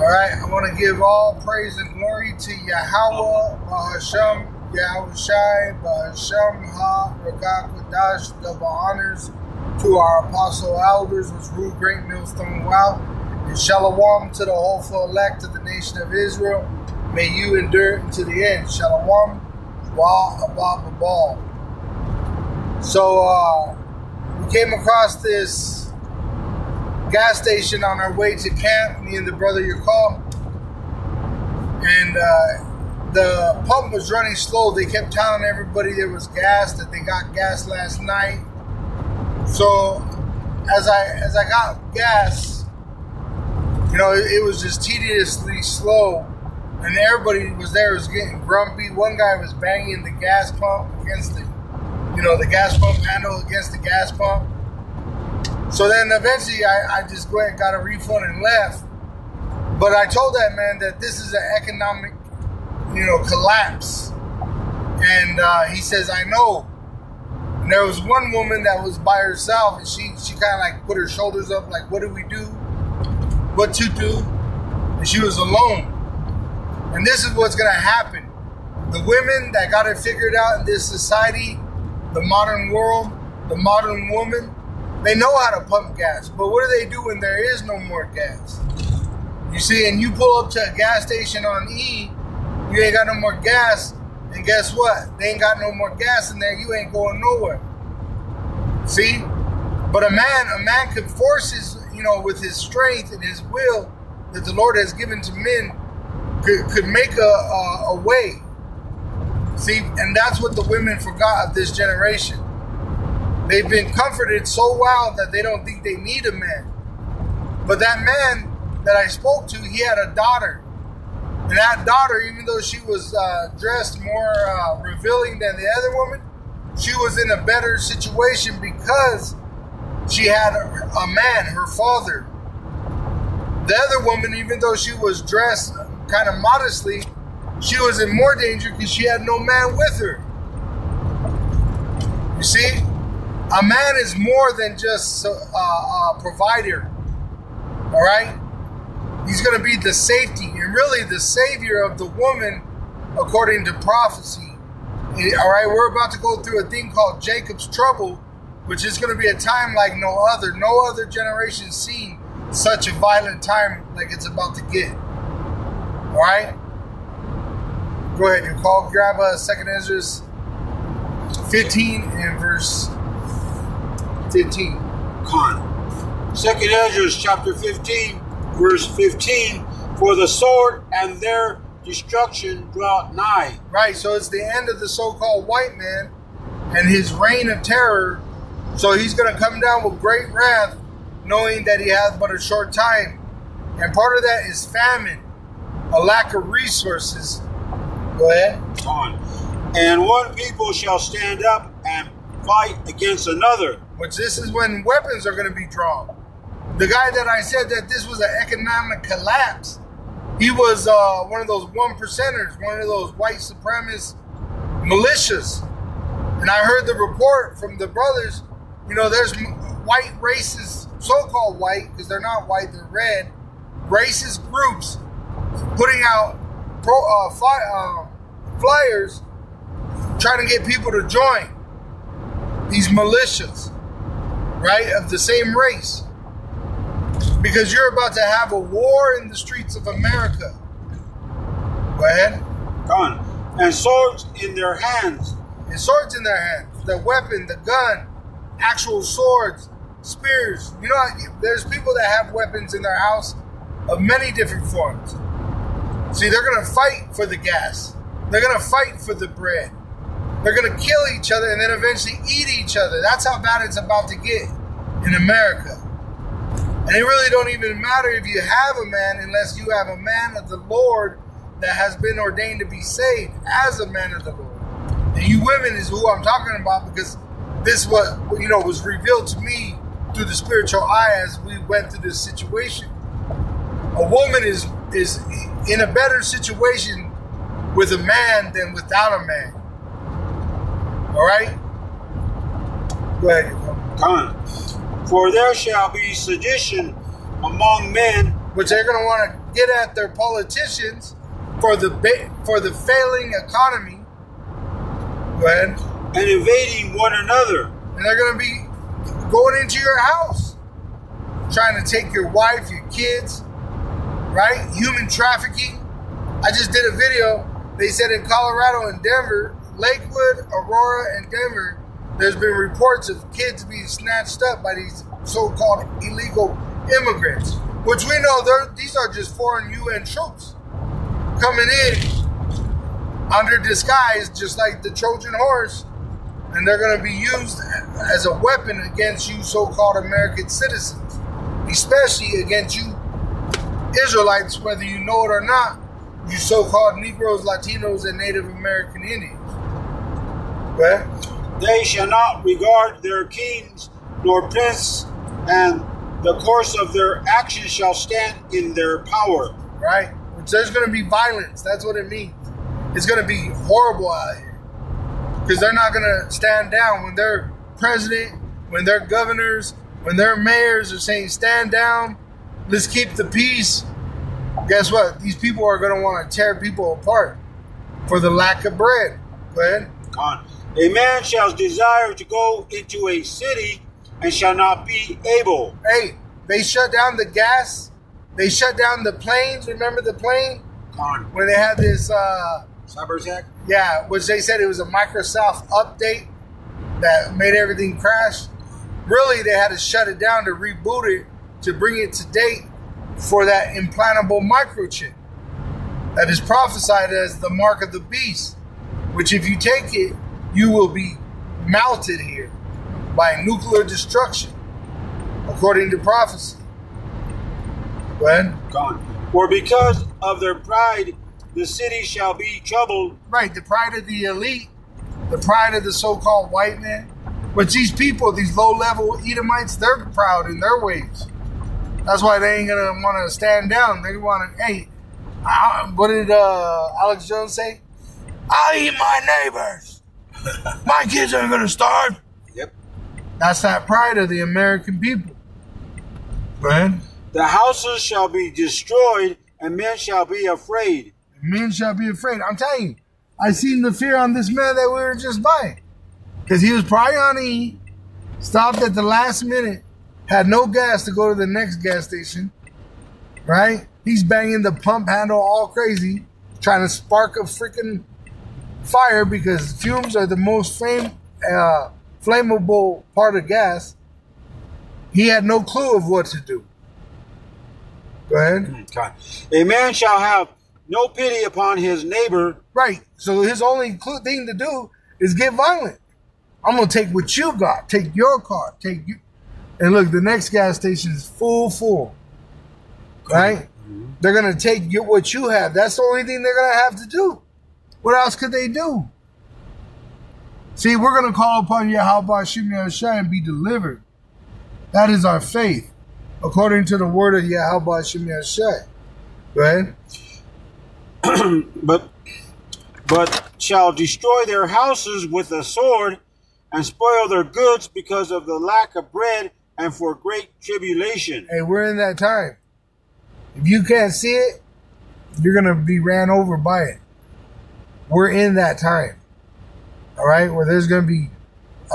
Alright, I want to give all praise and glory to Yahweh, Bahasham, Yahushai, Bahasham, Ha, Rakah, Kodash, double honors to our apostle elders, which rule Great Millstone Wow, and Shalom to the hopeful elect of the nation of Israel. May you endure to the end. Shalom, Wa, Abba, Babal. So, we came across this gas station on our way to camp, me and the brother Yakal, and the pump was running slow. They kept telling everybody there was gas, that they got gas last night. So as I got gas, you know, it was just tediously slow, and everybody was there was getting grumpy. One guy was banging the gas pump against the, you know, the gas pump handle against the gas pump. So then eventually I just went and got a refund and left. But I told that man that this is an economic, you know, collapse. And he says, I know. And there was one woman that was by herself, and she kind of like put her shoulders up like, what do we do? What to do? And she was alone. And this is what's going to happen. The women that got it figured out in this society, the modern world, the modern woman, they know how to pump gas, but what do they do when there is no more gas? You see, and you pull up to a gas station on E, you ain't got no more gas, and guess what? They ain't got no more gas in there, you ain't going nowhere. See? But a man could force his, you know, with his strength and his will that the Lord has given to men, could make a way. See, and that's what the women forgot of this generation. They've been comforted so well that they don't think they need a man. But that man that I spoke to, he had a daughter. And that daughter, even though she was dressed more revealing than the other woman, she was in a better situation because she had a man, her father. The other woman, even though she was dressed kind of modestly, she was in more danger because she had no man with her. You see? A man is more than just a provider, all right? He's going to be the safety and really the savior of the woman according to prophecy, all right? We're about to go through a thing called Jacob's trouble, which is going to be a time like no other. No other generation seen such a violent time like it's about to get, all right? Go ahead, you call, grab a 2 Esdras 15 and verse 15. Con. 2 Esdras chapter 15, verse 15. For the sword and their destruction draweth nigh. Right, so it's the end of the so-called white man and his reign of terror. So he's going to come down with great wrath, knowing that he has but a short time. And part of that is famine, a lack of resources. Go ahead. Con. And one people shall stand up and fight against another. Which this is when weapons are going to be drawn. The guy that I said that this was an economic collapse, he was one of those 1%ers, one of those white supremacist militias. And I heard the report from the brothers, you know, there's white racist, so-called white, because they're not white, they're red, racist groups putting out flyers trying to get people to join these militias, right, of the same race, because you're about to have a war in the streets of America. Go ahead. Gun. And swords in their hands. And swords in their hands. The weapon, the gun, actual swords, spears. You know, there's people that have weapons in their house of many different forms. See, they're going to fight for the gas. They're going to fight for the bread. They're going to kill each other and then eventually eat each other. That's how bad it's about to get in America. And it really don't even matter if you have a man unless you have a man of the Lord that has been ordained to be saved as a man of the Lord. And you women is who I'm talking about, because this what, you know, was revealed to me through the spiritual eye as we went through this situation. A woman is in a better situation with a man than without a man. All right? Go ahead. Con. For there shall be sedition among men. Which they're going to want to get at their politicians for the failing economy. Go ahead. And invading one another. And they're going to be going into your house, trying to take your wife, your kids, right? Human trafficking. I just did a video. They said in Colorado and Denver, Lakewood, Aurora, and Denver, there's been reports of kids being snatched up by these so-called illegal immigrants, which we know these are just foreign UN troops coming in under disguise, just like the Trojan horse, and they're going to be used as a weapon against you so-called American citizens, especially against you Israelites, whether you know it or not, you so-called Negroes, Latinos, and Native American Indians. Okay? They shall not regard their kings nor prince, and the course of their actions shall stand in their power. Right? Which there's going to be violence. That's what it means. It's going to be horrible out here. Because they're not going to stand down when their president, when their governors, when their mayors are saying, stand down, let's keep the peace. Guess what? These people are going to want to tear people apart for the lack of bread. Go ahead. God. A man shall desire to go into a city and shall not be able. Hey, they shut down the gas. They shut down the planes. Remember the plane? God. When they had this... cyber attack? Yeah, which they said it was a Microsoft update that made everything crash. Really, they had to shut it down to reboot it to bring it to date for that implantable microchip that is prophesied as the mark of the beast, which if you take it, you will be melted here by nuclear destruction, according to prophecy. Go ahead. God. For because of their pride, the city shall be troubled. Right, the pride of the elite, the pride of the so-called white man. But these people, these low-level Edomites, they're proud in their ways. That's why they ain't going to want to stand down. They want to, hey, what did Alex Jones say? I'll eat my neighbors. My kids aren't going to starve. Yep. That's that pride of the American people. Go ahead. The houses shall be destroyed, and men shall be afraid. Men shall be afraid. I'm telling you, I seen the fear on this man that we were just by. Because he was probably on E, stopped at the last minute, had no gas to go to the next gas station, right? He's banging the pump handle all crazy, trying to spark a freaking fire because fumes are the most flammable part of gas. He had no clue of what to do. Go ahead. God. A man shall have no pity upon his neighbor. Right. So his only thing to do is get violent. I'm going to take what you got. Take your car. Take you. And look, the next gas station is full. Right? Mm-hmm. They're going to take what you have. That's the only thing they're going to have to do. What else could they do? See, we're going to call upon Yahweh Shem Yahushua and be delivered. That is our faith, according to the word of Yahweh Shem Yahushua. Go ahead. but shall destroy their houses with a sword and spoil their goods because of the lack of bread and for great tribulation. Hey, we're in that time. If you can't see it, you're going to be ran over by it. We're in that time. All right? Where there's going to be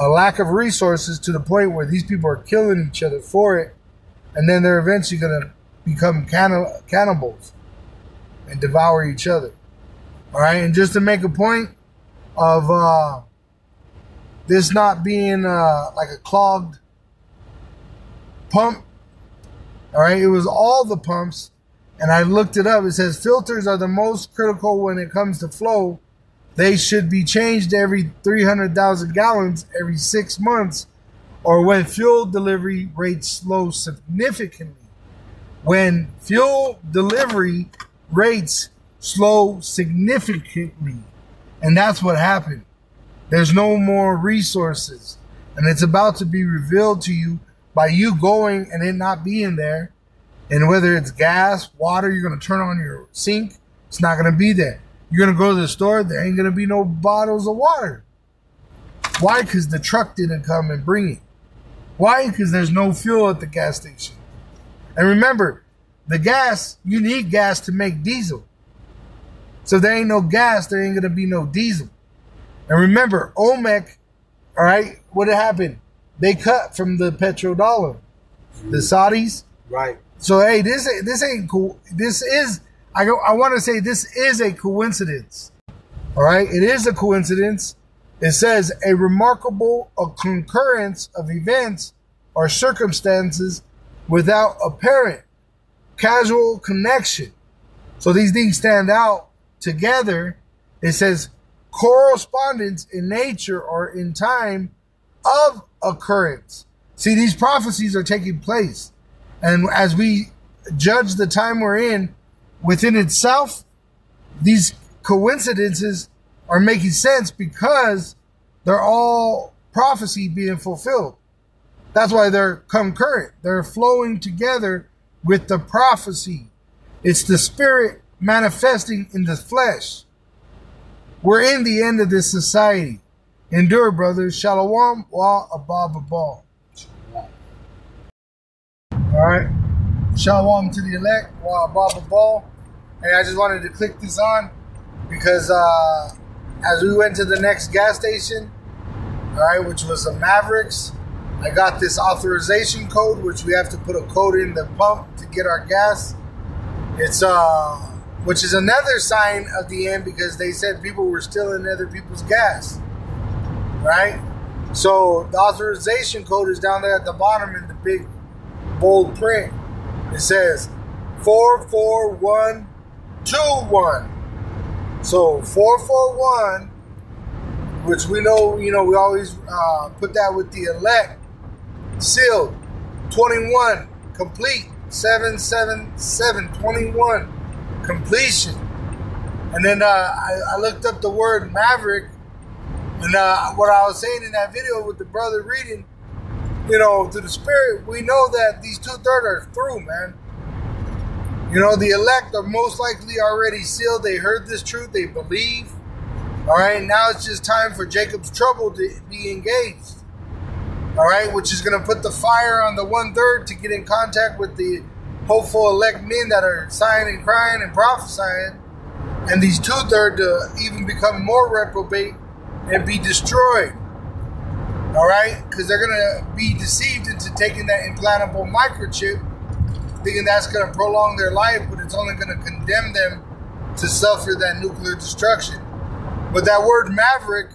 a lack of resources to the point where these people are killing each other for it. And then they're eventually going to become cannibals and devour each other. All right? And just to make a point of this not being like a clogged pump, all right? It was all the pumps, and I looked it up. It says filters are the most critical when it comes to flow. They should be changed every 300,000 gallons every 6 months, or when fuel delivery rates slow significantly. When fuel delivery rates slow significantly, and that's what happened. There's no more resources, and it's about to be revealed to you by you going and it not being there. And whether it's gas, water, you're going to turn on your sink, it's not going to be there. You're going to go to the store, there ain't going to be no bottles of water. Why? Because the truck didn't come and bring it. Why? Because there's no fuel at the gas station. And remember, the gas, you need gas to make diesel. So if there ain't no gas, there ain't going to be no diesel. And remember, OMEC, all right, what happened? They cut from the petrodollar. The Saudis. Right. So, hey, this ain't cool. This is, I want to say this is a coincidence. All right? It is a coincidence. It says a remarkable concurrence of events or circumstances without apparent causal connection. So these things stand out together. It says correspondence in nature or in time of occurrence. See, these prophecies are taking place. And as we judge the time we're in within itself, these coincidences are making sense because they're all prophecy being fulfilled. That's why they're concurrent. They're flowing together with the prophecy. It's the spirit manifesting in the flesh. We're in the end of this society. Endure, brothers. Shalom wa abab abal. All right. Shalom to the elect wa abab abal. And I just wanted to click this on because as we went to the next gas station, all right, which was a Mavericks, I got this authorization code, which we have to put a code in the pump to get our gas. It's which is another sign of the end because they said people were stealing other people's gas, right? So the authorization code is down there at the bottom in the big bold print. It says 44121. So 441, which we know, we always put that with the elect, sealed, 21, complete, 77721, completion. And then I looked up the word Maverick, and what I was saying in that video with the brother reading, through the spirit, we know that these 2/3 are through, man. The elect are most likely already sealed. They heard this truth. They believe. All right. Now it's just time for Jacob's trouble to be engaged. All right. Which is going to put the fire on the 1/3 to get in contact with the hopeful elect men that are sighing and crying and prophesying. And these 2/3 to even become more reprobate and be destroyed. All right. Because they're going to be deceived into taking that implantable microchip, thinking that's going to prolong their life, but it's only going to condemn them to suffer that nuclear destruction. But that word Maverick,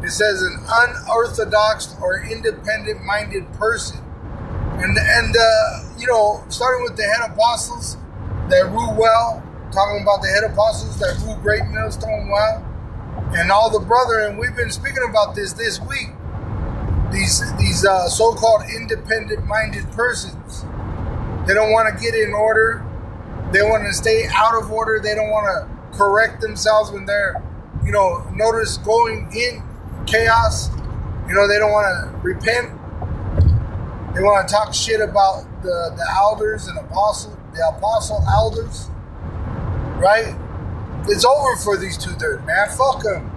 it says an unorthodox or independent-minded person. And starting with the head apostles that rule well, talking about the head apostles that rule Great Millstone well, and all the brethren, we've been speaking about this week. These so-called independent-minded persons. They don't want to get in order. They want to stay out of order. They don't want to correct themselves when they're, notice going in chaos. They don't want to repent. They want to talk shit about the elders and the apostle elders. Right? It's over for these 2/3, man. Fuck them.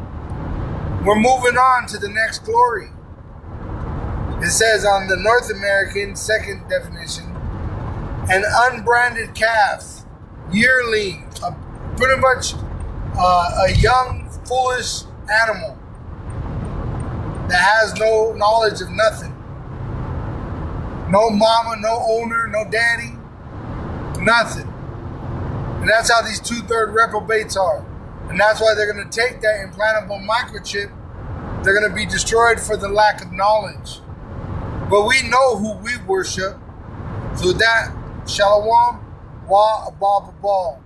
We're moving on to the next glory. It says on the North American second definition, an unbranded calf, yearling, pretty much a young, foolish animal that has no knowledge of nothing. No mama, no owner, no daddy, nothing. And that's how these 2/3 reprobates are. And that's why they're going to take that implantable microchip. They're going to be destroyed for the lack of knowledge. But we know who we worship. So that Shalom wa abab abal.